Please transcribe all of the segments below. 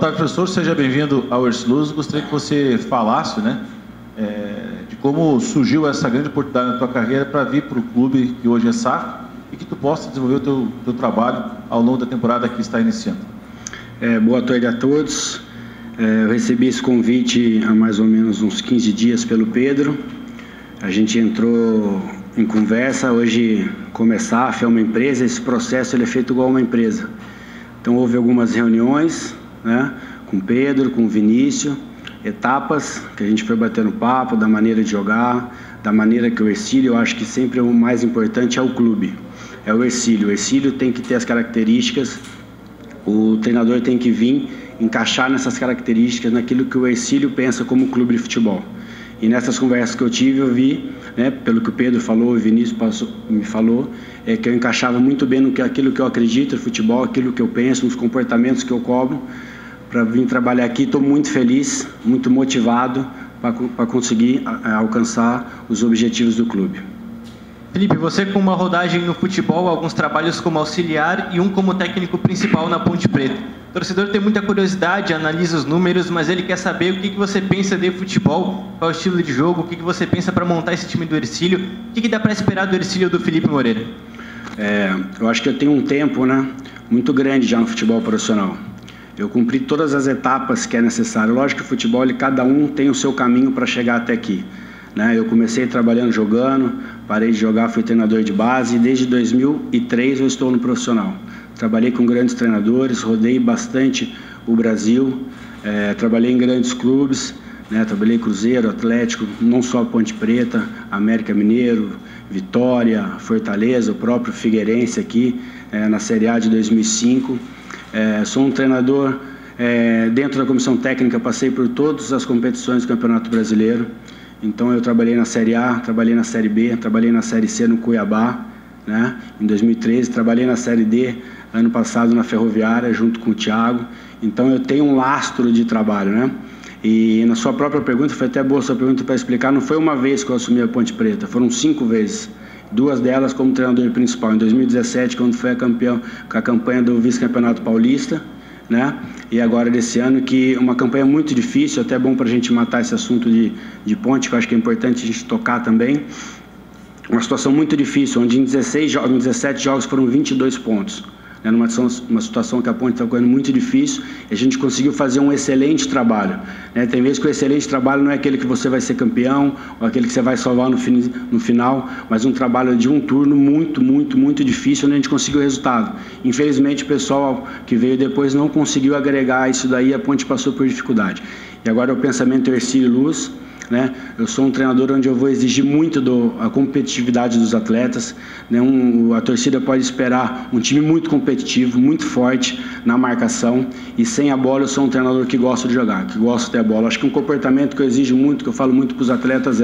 tarde, professor. Seja bem-vindo ao Ercílio Luz. Gostaria que você falasse, né, de como surgiu essa grande oportunidade na tua carreira para vir para o clube que hoje é SAF e que tu possa desenvolver o teu trabalho ao longo da temporada que está iniciando. Boa tarde a todos. Eu recebi esse convite há mais ou menos uns 15 dias pelo Pedro. A gente entrou em conversa. Hoje, como é SAF, é uma empresa, esse processo ele é feito igual a uma empresa. Então, houve algumas reuniões, né, com o Pedro, com o Vinícius, etapas que a gente foi batendo papo, da maneira de jogar, da maneira que o Ercílio, eu acho que sempre o mais importante é o clube, é o Ercílio. O Ercílio tem que ter as características, o treinador tem que vir encaixar nessas características, naquilo que o Ercílio pensa como clube de futebol. E nessas conversas que eu tive, eu vi, né, pelo que o Pedro falou, o Vinícius me falou, que eu encaixava muito bem aquilo que eu acredito no futebol, aquilo que eu penso, nos comportamentos que eu cobro, para vir trabalhar aqui. Estou muito feliz, muito motivado para conseguir alcançar os objetivos do clube. Felipe, você com uma rodagem no futebol, alguns trabalhos como auxiliar e um como técnico principal na Ponte Preta. O torcedor tem muita curiosidade, analisa os números, mas ele quer saber o que você pensa de futebol, qual é o estilo de jogo, o que você pensa para montar esse time do Ercílio, o que dá para esperar do Ercílio do Felipe Moreira? Eu acho que eu tenho um tempo, né, muito grande já no futebol profissional. Eu cumpri todas as etapas que é necessário. Lógico que o futebol, cada um tem o seu caminho para chegar até aqui. Eu comecei trabalhando jogando, parei de jogar, fui treinador de base e desde 2003 eu estou no profissional. Trabalhei com grandes treinadores, rodei bastante o Brasil, trabalhei em grandes clubes, trabalhei Cruzeiro, Atlético, não só Ponte Preta, América Mineiro, Vitória, Fortaleza, o próprio Figueirense aqui, na Série A de 2005. Sou um treinador, dentro da comissão técnica, passei por todas as competições do Campeonato Brasileiro. Então eu trabalhei na Série A, trabalhei na Série B, trabalhei na Série C no Cuiabá, né, em 2013, trabalhei na Série D ano passado na Ferroviária junto com o Thiago. Então eu tenho um lastro de trabalho, né? E na sua própria pergunta, foi até boa a sua pergunta para explicar, não foi uma vez que eu assumi a Ponte Preta, foram 5 vezes. 2 delas como treinador principal, em 2017, quando foi campeão com a campanha do vice-campeonato paulista, né? E agora desse ano, que uma campanha muito difícil, até bom para a gente matar esse assunto de ponte, que eu acho que é importante a gente tocar também. Uma situação muito difícil, onde em 17 jogos foram 22 pontos. Uma situação que a Ponte está correndo muito difícil, e a gente conseguiu fazer um excelente trabalho. Tem vezes que o excelente trabalho não é aquele que você vai ser campeão, ou aquele que você vai salvar no final, mas um trabalho de um turno muito difícil, onde a gente conseguiu o resultado. Infelizmente, o pessoal que veio depois não conseguiu agregar isso daí, a Ponte passou por dificuldade. E agora o pensamento é Ercílio Luz. Eu sou um treinador onde eu vou exigir muito a competitividade dos atletas. A torcida pode esperar um time muito competitivo, muito forte na marcação, e sem a bola eu sou um treinador que gosta de jogar, que gosta de ter a bola. Acho que um comportamento que eu exijo muito, que eu falo muito para os atletas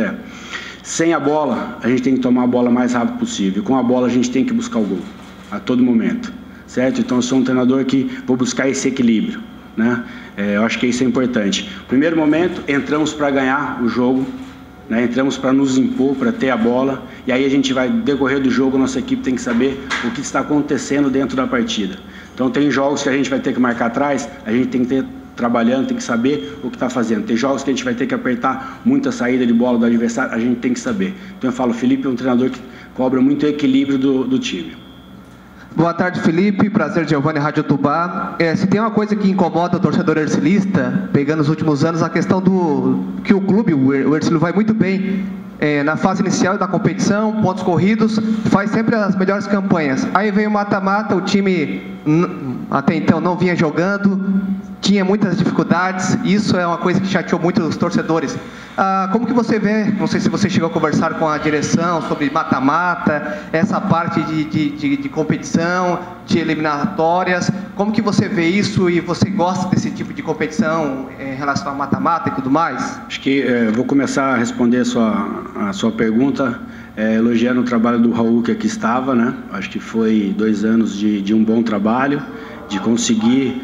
sem a bola a gente tem que tomar a bola o mais rápido possível, com a bola a gente tem que buscar o gol a todo momento, certo? Então eu sou um treinador que vou buscar esse equilíbrio. Eu acho que isso é importante. Primeiro momento, entramos para ganhar o jogo, entramos para nos impor, para ter a bola, e aí a gente vai decorrer do jogo, nossa equipe tem que saber o que está acontecendo dentro da partida. Então tem jogos que a gente vai ter que marcar atrás, a gente tem que ter trabalhando, tem que saber o que está fazendo. Tem jogos que a gente vai ter que apertar muita saída de bola do adversário, a gente tem que saber. Então eu falo, o Felipe é um treinador que cobra muito o equilíbrio do time. Boa tarde, Felipe. Prazer, Giovanni, Rádio Tubá. Se tem uma coisa que incomoda o torcedor ercilista, pegando os últimos anos, a questão que o clube, o Ercílio, vai muito bem na fase inicial da competição, pontos corridos, faz sempre as melhores campanhas. Aí veio o mata-mata, o time até então não vinha jogando, tinha muitas dificuldades, isso é uma coisa que chateou muito os torcedores. Como que você vê, não sei se você chegou a conversar com a direção sobre mata-mata, essa parte de competição, de eliminatórias, como que você vê isso e você gosta desse tipo de competição em relação a mata-mata e tudo mais? Acho que vou começar a responder a sua pergunta, elogiando o trabalho do Raul que aqui estava, né? Acho que foi 2 anos de um bom trabalho, de conseguir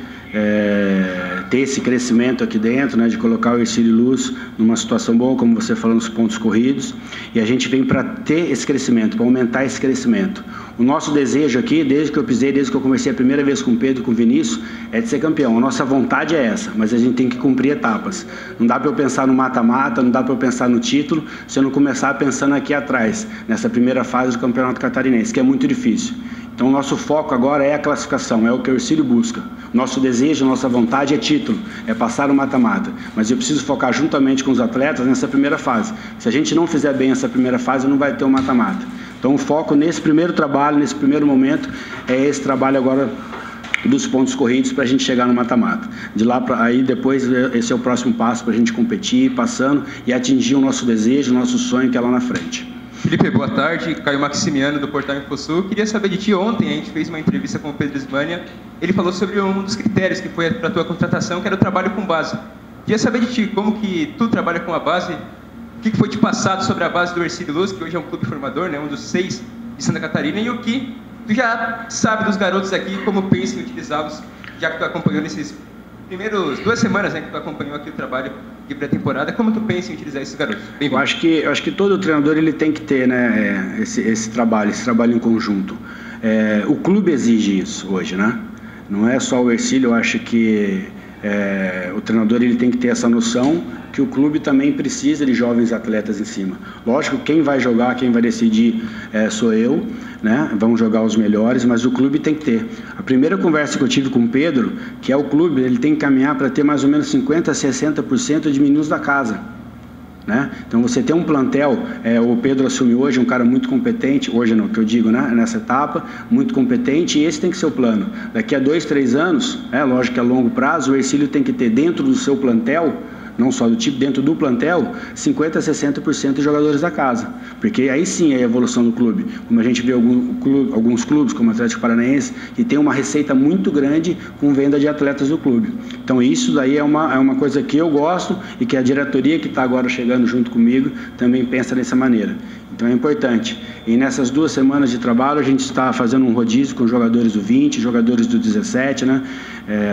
ter ter esse crescimento aqui dentro, né, de colocar o Ercílio Luz numa situação boa, como você falou, nos pontos corridos, e a gente vem para ter esse crescimento, para aumentar esse crescimento. O nosso desejo aqui, desde que eu pisei, desde que eu comecei a primeira vez com o Pedro e com o Vinícius, é de ser campeão. A nossa vontade é essa, mas a gente tem que cumprir etapas. Não dá para eu pensar no mata-mata, não dá para eu pensar no título, se eu não começar pensando aqui atrás, nessa primeira fase do Campeonato Catarinense, que é muito difícil. Então, o nosso foco agora é a classificação, é o que o Ercílio busca. Nosso desejo, nossa vontade é título, é passar o mata-mata. Mas eu preciso focar juntamente com os atletas nessa primeira fase. Se a gente não fizer bem essa primeira fase, não vai ter o mata-mata. Então, o foco nesse primeiro trabalho, nesse primeiro momento, é esse trabalho agora dos pontos corridos para a gente chegar no mata-mata. De lá para aí, depois, esse é o próximo passo para a gente competir, passando e atingir o nosso desejo, o nosso sonho que é lá na frente. Felipe, boa tarde. Caio Maximiano, do Portal InfoSul. Queria saber de ti, ontem a gente fez uma entrevista com o Pedro Ismânia. Ele falou sobre um dos critérios que foi para a tua contratação, que era o trabalho com base. Queria saber de ti, como que tu trabalha com a base, o que foi te passado sobre a base do Ercílio Luz, que hoje é um clube formador, né, um dos 6 de Santa Catarina, e o que tu já sabe dos garotos aqui, como pensa em utilizá-los, já que tu acompanhou nesses primeiros 2 semanas, né, que tu acompanhou aqui o trabalho de pré-temporada, como tu pensa em utilizar esses garotos? Eu acho que todo treinador ele tem que ter, né, esse trabalho em conjunto. O clube exige isso hoje, né? Não é só o Ercílio. Eu acho que o treinador ele tem que ter essa noção que o clube também precisa de jovens atletas em cima. Lógico, quem vai jogar, quem vai decidir sou eu, né? Vamos jogar os melhores, mas o clube tem que ter. A primeira conversa que eu tive com o Pedro, que é o clube, ele tem que caminhar para ter mais ou menos 50% a 60% de meninos da casa. Né? Então você tem um plantel, o Pedro assume hoje, um cara muito competente, hoje não, que eu digo, né? Nessa etapa, muito competente, e esse tem que ser o plano. Daqui a 2, 3 anos, lógico que a longo prazo, o Ercílio tem que ter dentro do seu plantel, não só do tipo, dentro do plantel, 50% a 60% de jogadores da casa. Porque aí sim é a evolução do clube. Como a gente vê alguns clubes, como o Atlético Paranaense, que tem uma receita muito grande com venda de atletas do clube. Então isso daí é uma coisa que eu gosto e que a diretoria que está agora chegando junto comigo também pensa dessa maneira. Então é importante. E nessas 2 semanas de trabalho a gente está fazendo um rodízio com jogadores do 20, jogadores do 17, né?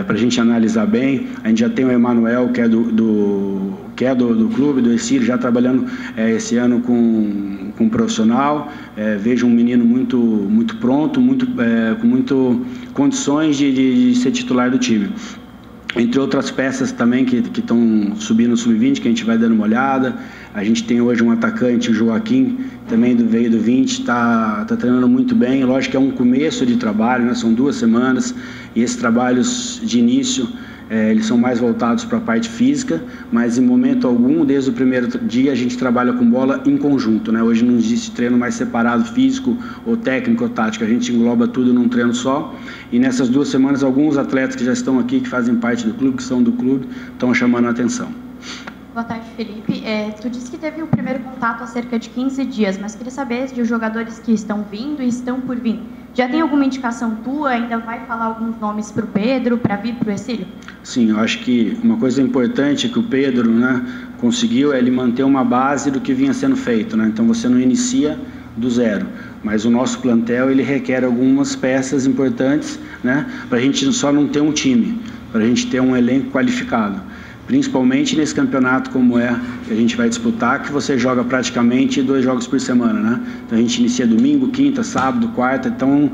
Para a gente analisar bem. A gente já tem o Emanuel, que é do clube, do Ercílio, já trabalhando esse ano com um profissional. Vejo um menino muito pronto, com muitas condições de ser titular do time. Entre outras peças também que estão subindo no Sub-20, que a gente vai dando uma olhada. A gente tem hoje um atacante, o Joaquim, também veio do 20, está treinando muito bem. Lógico que é um começo de trabalho, né? São 2 semanas, e esses trabalhos de início, eles são mais voltados para a parte física, mas em momento algum, desde o primeiro dia, a gente trabalha com bola em conjunto, né? Hoje não existe treino mais separado, físico ou técnico ou tático, a gente engloba tudo num treino só, e nessas 2 semanas, alguns atletas que já estão aqui, que fazem parte do clube, que são do clube, estão chamando a atenção. Boa tarde, Felipe. Tu disse que teve o primeiro contato há cerca de 15 dias, mas queria saber de os jogadores que estão vindo e estão por vir. Já tem alguma indicação tua? Ainda vai falar alguns nomes para o Pedro, para vir para o Ercílio? Sim, eu acho que uma coisa importante que o Pedro, né, conseguiu é ele manter uma base do que vinha sendo feito, né? Então você não inicia do zero, mas o nosso plantel ele requer algumas peças importantes, né, para a gente só não ter um time, para a gente ter um elenco qualificado. Principalmente nesse campeonato como que a gente vai disputar, que você joga praticamente 2 jogos por semana, né? Então a gente inicia domingo, quinta, sábado, quarta, então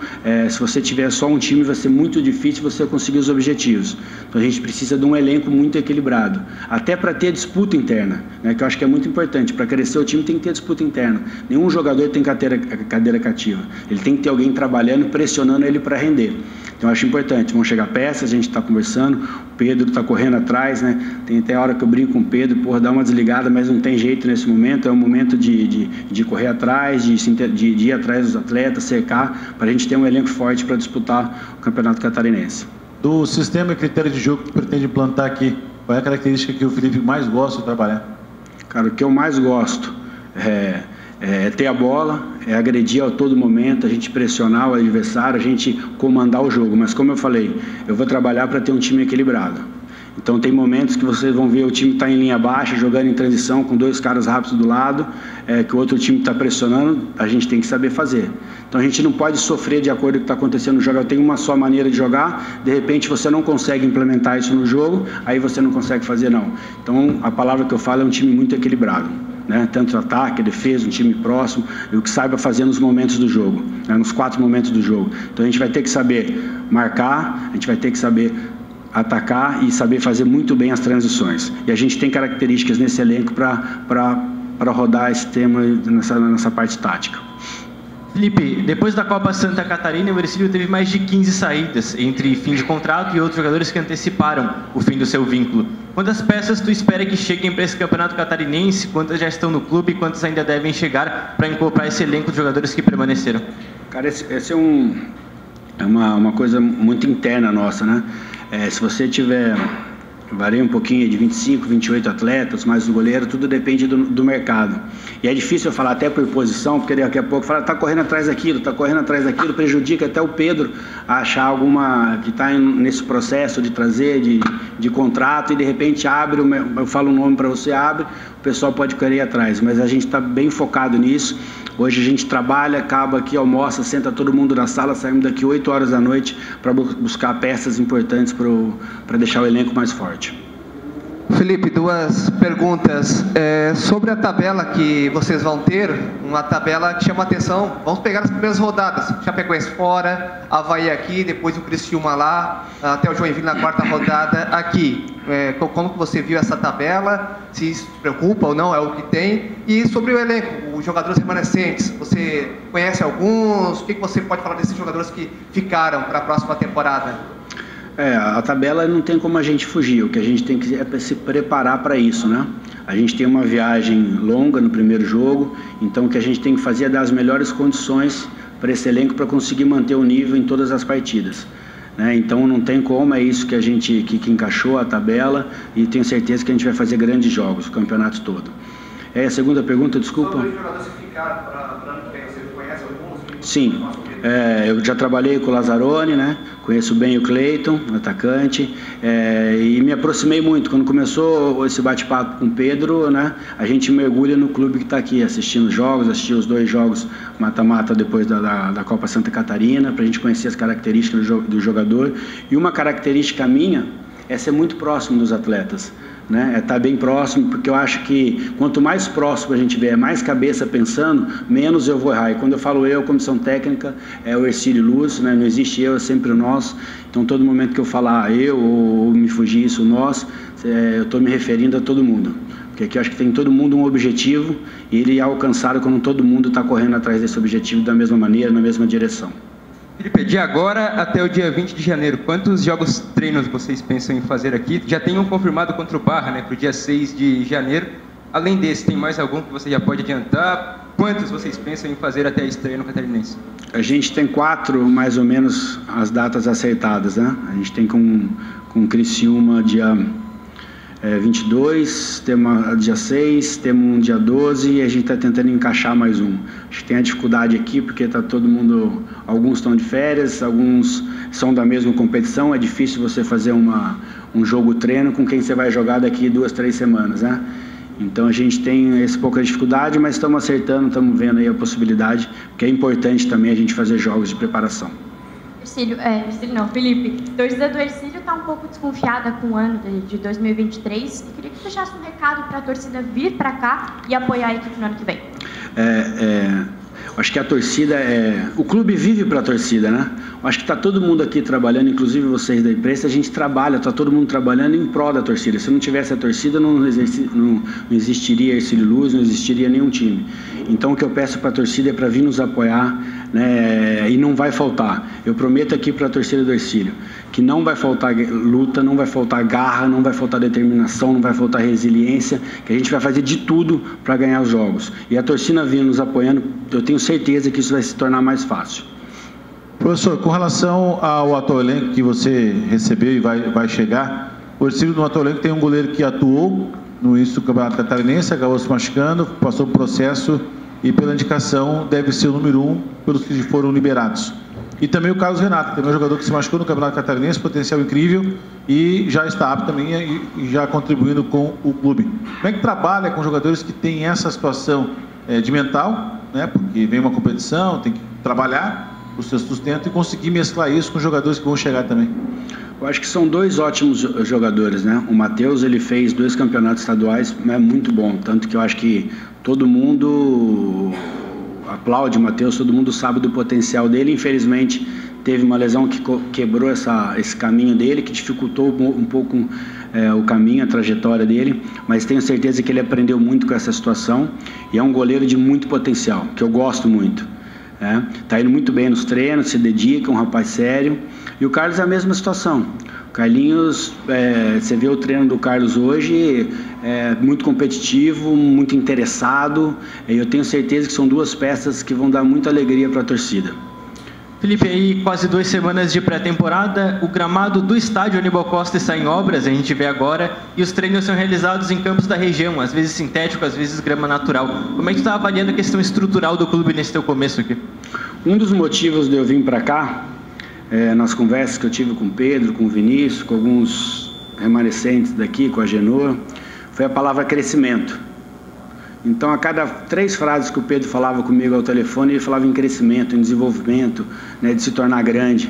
se você tiver só um time vai ser muito difícil você conseguir os objetivos. Então a gente precisa de um elenco muito equilibrado, até para ter disputa interna, né? Que eu acho que é muito importante. Para crescer o time tem que ter disputa interna. Nenhum jogador tem cadeira cativa, ele tem que ter alguém trabalhando, pressionando ele para render. Então eu acho importante, vão chegar peças, a gente está conversando, o Pedro está correndo atrás, né? Tem até a hora que eu brinco com o Pedro, dá uma desligada, mas não tem jeito nesse momento, é um momento de correr atrás, de ir atrás dos atletas, cercar, para a gente ter um elenco forte para disputar o Campeonato Catarinense. Do sistema e critério de jogo que pretende implantar aqui, qual é a característica que o Felipe mais gosta de trabalhar? Cara, o que eu mais gosto é ter a bola, é agredir a todo momento, a gente pressionar o adversário, a gente comandar o jogo. Mas como eu falei, eu vou trabalhar para ter um time equilibrado. Então tem momentos que vocês vão ver o time está em linha baixa, jogando em transição com 2 caras rápidos do lado, que o outro time está pressionando, a gente tem que saber fazer. Então a gente não pode sofrer de acordo com o que está acontecendo no jogo. Tem uma só maneira de jogar, de repente você não consegue implementar isso no jogo, aí você não consegue fazer não. Então a palavra que eu falo é um time muito equilibrado, né? Tanto ataque, defesa, um time próximo, e o que saiba fazer nos momentos do jogo, né? Nos 4 momentos do jogo. Então a gente vai ter que saber marcar, a gente vai ter que saber atacar e saber fazer muito bem as transições. E a gente tem características nesse elenco para rodar esse tema nessa parte tática. Felipe, depois da Copa Santa Catarina, o Hercílio teve mais de 15 saídas, entre fim de contrato e outros jogadores que anteciparam o fim do seu vínculo. Quantas peças tu espera que cheguem para esse campeonato catarinense? Quantas já estão no clube e quantas ainda devem chegar para incorporar esse elenco de jogadores que permaneceram? Cara, esse é uma coisa muito interna nossa, né? Se você tiver, varia um pouquinho de 25, 28 atletas, mais o goleiro, tudo depende do mercado. E é difícil eu falar até por posição, porque daqui a pouco fala, tá correndo atrás daquilo, prejudica até o Pedro a achar alguma que está nesse processo de trazer, de contrato, e de repente abre, eu falo um nome para você, abre, o pessoal pode querer ir atrás, mas a gente está bem focado nisso. Hoje a gente trabalha, acaba aqui, almoça, senta todo mundo na sala, saímos daqui 8 horas da noite para buscar peças importantes para deixar o elenco mais forte. Felipe, 2 perguntas. Sobre a tabela que vocês vão ter, uma tabela que chama atenção. Vamos pegar as primeiras rodadas. Chapecoense fora, Avaí aqui, depois o Criciúma lá, até o Joinville na 4ª rodada aqui. Como que você viu essa tabela? Se isso te preocupa ou não, é o que tem. E sobre o elenco, os jogadores remanescentes, você conhece alguns? O que você pode falar desses jogadores que ficaram para a próxima temporada? A tabela não tem como a gente fugir, o que a gente tem que é se preparar para isso, né? A gente tem uma viagem longa no primeiro jogo, então o que a gente tem que fazer é dar as melhores condições para esse elenco para conseguir manter o nível em todas as partidas, né? Então não tem como, é isso que a gente que encaixou a tabela, e tenho certeza que a gente vai fazer grandes jogos, o campeonato todo. A segunda pergunta, desculpa. Sobre os jogadores que ficaram para ano que vem, você conhece alguns? Sim. Eu já trabalhei com o Lazzaroni, né? Conheço bem o Cleiton, atacante, e me aproximei muito. Quando começou esse bate-papo com o Pedro, né? A gente mergulha no clube que está aqui, assistindo jogos, assisti os 2 jogos mata-mata depois da Copa Santa Catarina, para a gente conhecer as características do jogador. E uma característica minha é ser muito próximo dos atletas, né? Tá bem próximo, porque eu acho que quanto mais próximo a gente vier, mais cabeça pensando, menos eu vou errar. E quando eu falo eu, comissão técnica, é o Hercílio Luz, né? Não existe eu, é sempre o nós. Então todo momento que eu falar eu ou me fugir isso, nós, eu estou me referindo a todo mundo, porque aqui eu acho que tem todo mundo um objetivo, e ele é alcançado quando todo mundo está correndo atrás desse objetivo da mesma maneira, na mesma direção. Felipe, de agora até o dia 20 de janeiro, quantos jogos treinos vocês pensam em fazer aqui? Já tem um confirmado contra o Barra, né, para o dia 6 de janeiro. Além desse, tem mais algum que você já pode adiantar? Quantos vocês pensam em fazer até a estreia no Catarinense? A gente tem 4, mais ou menos, as datas acertadas, né? A gente tem com Criciúma dia 22, temos dia 6, temos um dia 12 e a gente está tentando encaixar mais um. Acho que tem a dificuldade aqui porque está todo mundo, alguns estão de férias, alguns são da mesma competição, é difícil você fazer um jogo treino com quem você vai jogar daqui 2, 3 semanas, né? Então a gente tem essa pouca dificuldade, mas estamos acertando, estamos vendo aí a possibilidade, porque é importante também a gente fazer jogos de preparação. Felipe, a torcida do Hercílio está um pouco desconfiada com o ano de 2023 e queria que você deixasse um recado para a torcida vir para cá e apoiar a equipe no ano que vem. Acho que a torcida o clube vive para a torcida, né? Acho que está todo mundo aqui trabalhando, inclusive vocês da imprensa, a gente trabalha, está todo mundo trabalhando em prol da torcida. Se não tivesse a torcida, não existiria Hercílio Luz, não existiria nenhum time. Então o que eu peço para a torcida é para vir nos apoiar, né? E não vai faltar. Eu prometo aqui para a torcida do Hercílio que não vai faltar luta, não vai faltar garra, não vai faltar determinação, não vai faltar resiliência, que a gente vai fazer de tudo para ganhar os jogos. E a torcida vindo nos apoiando, eu tenho certeza que isso vai se tornar mais fácil. Professor, com relação ao atual elenco que você recebeu e vai chegar, o Hercílio no atual elenco tem um goleiro que atuou no início do Campeonato Catarinense, acabou se machucando, passou por processo e pela indicação deve ser o número 1 pelos que foram liberados. E também o Carlos Renato, que também é um jogador que se machucou no Campeonato Catarinense, potencial incrível, e já está apto também e já contribuindo com o clube. Como é que trabalha com jogadores que têm essa situação de mental, né? Porque vem uma competição, tem que trabalhar o seu sustento e conseguir mesclar isso com jogadores que vão chegar também? Eu acho que são dois ótimos jogadores, né? O Matheus, ele fez 2 campeonatos estaduais, é muito bom, tanto que eu acho que todo mundo aplaude o Matheus, todo mundo sabe do potencial dele. Infelizmente teve uma lesão que quebrou esse caminho dele, que dificultou um pouco o caminho, a trajetória dele, mas tenho certeza que ele aprendeu muito com essa situação e é um goleiro de muito potencial, que eu gosto muito. Tá indo muito bem nos treinos, se dedica, um rapaz sério. E o Carlos é a mesma situação. O Carlinhos, você vê o treino do Carlos hoje, muito competitivo, muito interessado, e eu tenho certeza que são 2 peças que vão dar muita alegria para a torcida. Felipe, aí quase 2 semanas de pré-temporada, o gramado do estádio Aníbal Costa está em obras, a gente vê agora, e os treinos são realizados em campos da região, às vezes sintético, às vezes grama natural. Como é que tu está avaliando a questão estrutural do clube nesse teu começo aqui? Um dos motivos de eu vir para cá, nas conversas que eu tive com o Pedro, com o Vinícius, com alguns remanescentes daqui, com a Genoa, foi a palavra crescimento. Então, a cada 3 frases que o Pedro falava comigo ao telefone, ele falava em crescimento, em desenvolvimento, né, de se tornar grande.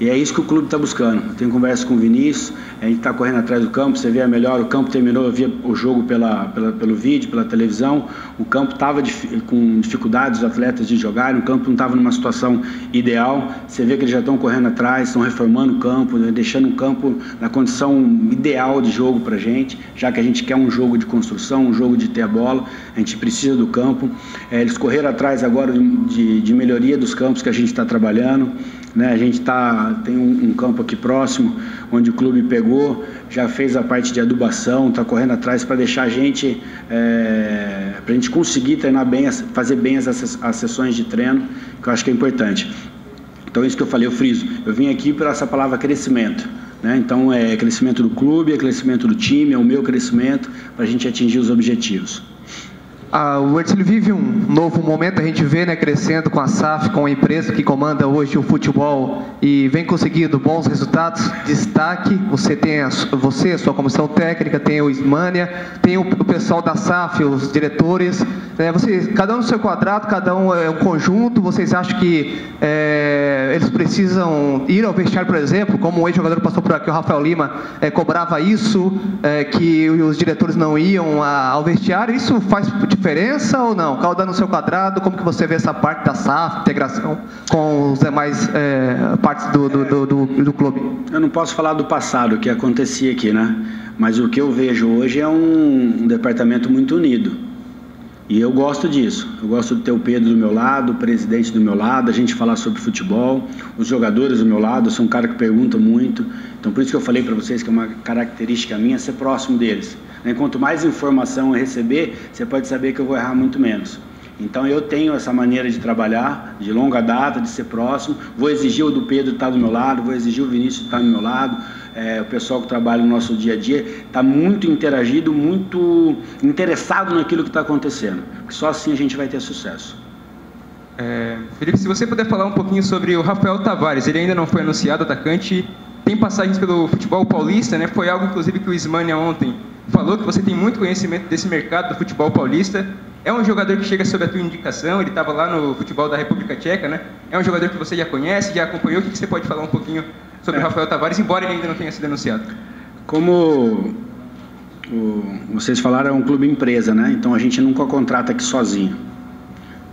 E é isso que o clube está buscando. Eu tenho conversa com o Vinícius, a gente está correndo atrás do campo, você vê melhor, o campo terminou, eu via o jogo pelo vídeo, pela televisão, o campo estava com dificuldades os atletas de jogarem, o campo não estava numa situação ideal, você vê que eles já estão correndo atrás, estão reformando o campo, deixando o campo na condição ideal de jogo para a gente, já que a gente quer um jogo de construção, um jogo de ter a bola, a gente precisa do campo. Eles correram atrás agora de melhoria dos campos que a gente está trabalhando, né? A gente tem um campo aqui próximo, onde o clube pegou, já fez a parte de adubação, está correndo atrás para deixar a gente, para a gente conseguir treinar bem, fazer bem as sessões de treino, que eu acho que é importante. Então, isso que eu falei, eu friso. Eu vim aqui por essa palavra crescimento, né? Então, é crescimento do clube, é crescimento do time, é o meu crescimento, para a gente atingir os objetivos. O Ercílio vive um novo momento, a gente vê, né, crescendo com a SAF, com a empresa que comanda hoje o futebol e vem conseguindo bons resultados. Destaque, você tem a sua comissão técnica, tem o Ismânia, tem o pessoal da SAF, os diretores, né, cada um no seu quadrado, cada um é um conjunto. Vocês acham que eles precisam ir ao vestiário, por exemplo, como o ex-jogador passou por aqui, o Rafael Lima, cobrava isso, que os diretores não iam ao vestiário? Isso faz diferença ou não? Cada no seu quadrado, como que você vê essa parte da SAF, integração com os demais partes do clube? Eu não posso falar do passado, o que acontecia aqui, né? Mas o que eu vejo hoje é um departamento muito unido. E eu gosto disso. Eu gosto de ter o Pedro do meu lado, o presidente do meu lado, a gente falar sobre futebol, os jogadores do meu lado. Eu sou um cara que pergunta muito. Então, por isso que eu falei para vocês que é uma característica minha ser próximo deles. Quanto mais informação eu receber, você pode saber que eu vou errar muito menos. Então, eu tenho essa maneira de trabalhar, de longa data, de ser próximo. Vou exigir o do Pedro estar do meu lado, vou exigir o Vinícius estar do meu lado. O pessoal que trabalha no nosso dia a dia está muito interagido, muito interessado naquilo que está acontecendo. Porque só assim a gente vai ter sucesso. Felipe, se você puder falar um pouquinho sobre o Rafael Tavares, ele ainda não foi anunciado, atacante, tem passagens pelo futebol paulista, né? Foi algo, inclusive, que o Ismânia ontem falou, que você tem muito conhecimento desse mercado do futebol paulista. É um jogador que chega sob a tua indicação, ele estava lá no futebol da República Tcheca, né? É um jogador que você já conhece, já acompanhou. O que você pode falar um pouquinho sobre o Rafael Tavares, embora ele ainda não tenha sido anunciado? Como vocês falaram, é um clube empresa, né? Então a gente nunca contrata aqui sozinho.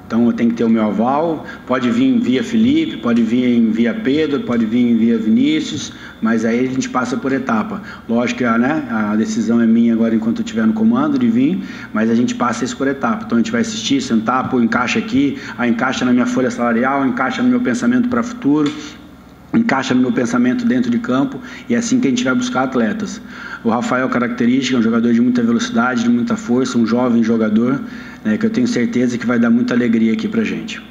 Então eu tenho que ter o meu aval, pode vir via Felipe, pode vir via Pedro, pode vir via Vinícius, mas aí a gente passa por etapa. Lógico que a decisão é minha agora enquanto eu estiver no comando de vir, mas a gente passa isso por etapa. Então a gente vai assistir, sentar, pô, encaixa aqui, encaixa na minha folha salarial, encaixa no meu pensamento para o futuro, encaixa no meu pensamento dentro de campo, e é assim que a gente vai buscar atletas. O Rafael, característica, é um jogador de muita velocidade, de muita força, um jovem jogador, que eu tenho certeza que vai dar muita alegria aqui pra gente.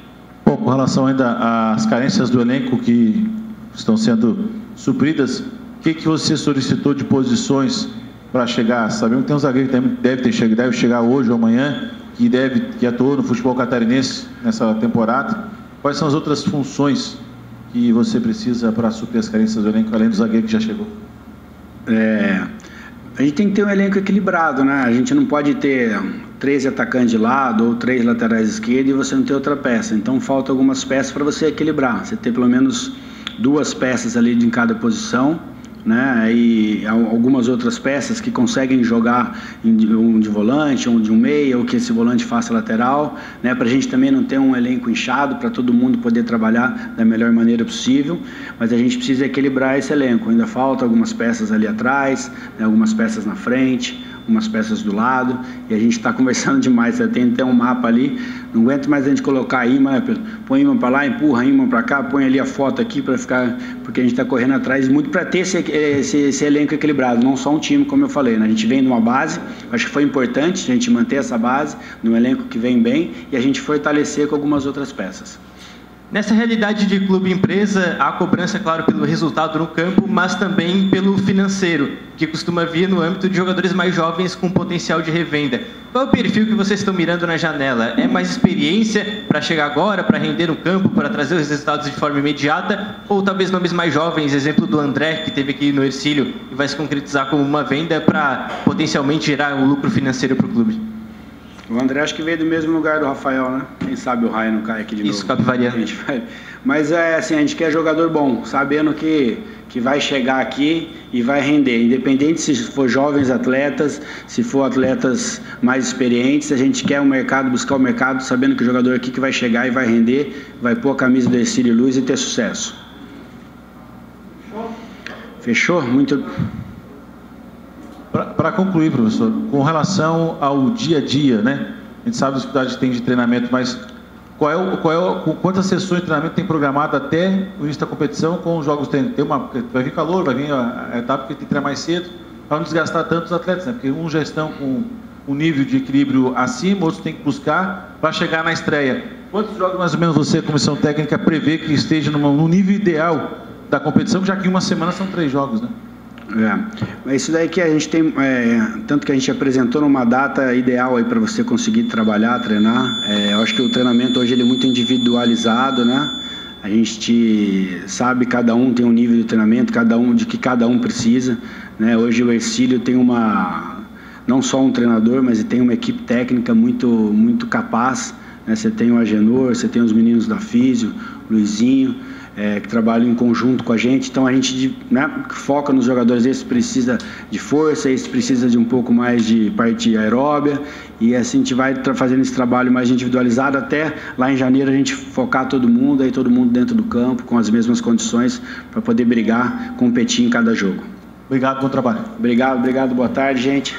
Bom, com relação ainda às carências do elenco que estão sendo supridas, o que você solicitou de posições para chegar? Sabemos que tem um zagueiro que deve chegar hoje ou amanhã, que atuou no futebol catarinense nessa temporada. Quais são as outras funções que você precisa para suprir as carências do elenco, além do zagueiro que já chegou? A gente tem que ter um elenco equilibrado, né? A gente não pode ter 13 atacantes de lado ou 3 laterais esquerdos e você não ter outra peça. Então faltam algumas peças para você equilibrar. Você ter pelo menos 2 peças ali em cada posição, né? E algumas outras peças que conseguem jogar um de volante, um de um meia, ou que esse volante faça lateral, né? Para a gente também não ter um elenco inchado, para todo mundo poder trabalhar da melhor maneira possível, mas a gente precisa equilibrar esse elenco. Ainda falta algumas peças ali atrás, né? Algumas peças na frente, umas peças do lado, e a gente está conversando demais. Você tem até um mapa ali, não aguento mais a gente colocar imã, né, Pedro? Põe imã para lá, empurra imã para cá, põe ali a foto aqui para ficar, porque a gente está correndo atrás muito para ter esse elenco equilibrado, não só um time, como eu falei, né? A gente vem de uma base, acho que foi importante a gente manter essa base, num elenco que vem bem, e a gente fortalecer com algumas outras peças. Nessa realidade de clube-empresa, há cobrança, claro, pelo resultado no campo, mas também pelo financeiro, que costuma vir no âmbito de jogadores mais jovens com potencial de revenda. Qual é o perfil que vocês estão mirando na janela? É mais experiência para chegar agora, para render no campo, para trazer os resultados de forma imediata? Ou talvez nomes mais jovens, exemplo do André, que teve aqui no Hercílio e vai se concretizar como uma venda para potencialmente gerar um lucro financeiro para o clube? O André acho que veio do mesmo lugar do Rafael, né? Quem sabe o Raio não cai aqui de novo. Isso, Capivari. Mas é assim, a gente quer jogador bom, sabendo que vai chegar aqui e vai render. Independente se for jovens atletas, se for atletas mais experientes, a gente quer buscar o mercado, sabendo que o jogador aqui que vai chegar e vai render, vai pôr a camisa do Hercílio Luz e ter sucesso. Fechou? Muito... Para concluir, professor, com relação ao dia a dia, né? A gente sabe a dificuldade que tem de treinamento, mas quantas sessões de treinamento tem programado até o início da competição com os jogos treinos? Vai vir calor, vai vir a etapa que tem que treinar mais cedo, para não desgastar tanto os atletas, né? Porque uns já estão com um nível de equilíbrio acima, outros têm que buscar para chegar na estreia. Quantos jogos mais ou menos você, a comissão técnica, prevê que esteja no nível ideal da competição, já que em uma semana são 3 jogos, né? Mas isso daí que a gente tem, tanto que a gente apresentou numa data ideal aí para você conseguir trabalhar, treinar. Eu acho que o treinamento hoje ele é muito individualizado, né? A gente sabe, cada um tem um nível de treinamento, que cada um precisa, né? Hoje o Hercílio tem não só um treinador, mas tem uma equipe técnica muito capaz, né? Você tem o Agenor, você tem os meninos da Físio, Luizinho, que trabalham em conjunto com a gente. Então a gente, né, foca nos jogadores. Esse precisa de força, esse precisa de um pouco mais de parte aeróbia, e assim a gente vai fazendo esse trabalho mais individualizado até lá em janeiro a gente focar todo mundo, aí todo mundo dentro do campo com as mesmas condições para poder brigar, competir em cada jogo. Obrigado, bom trabalho. Obrigado, boa tarde, gente.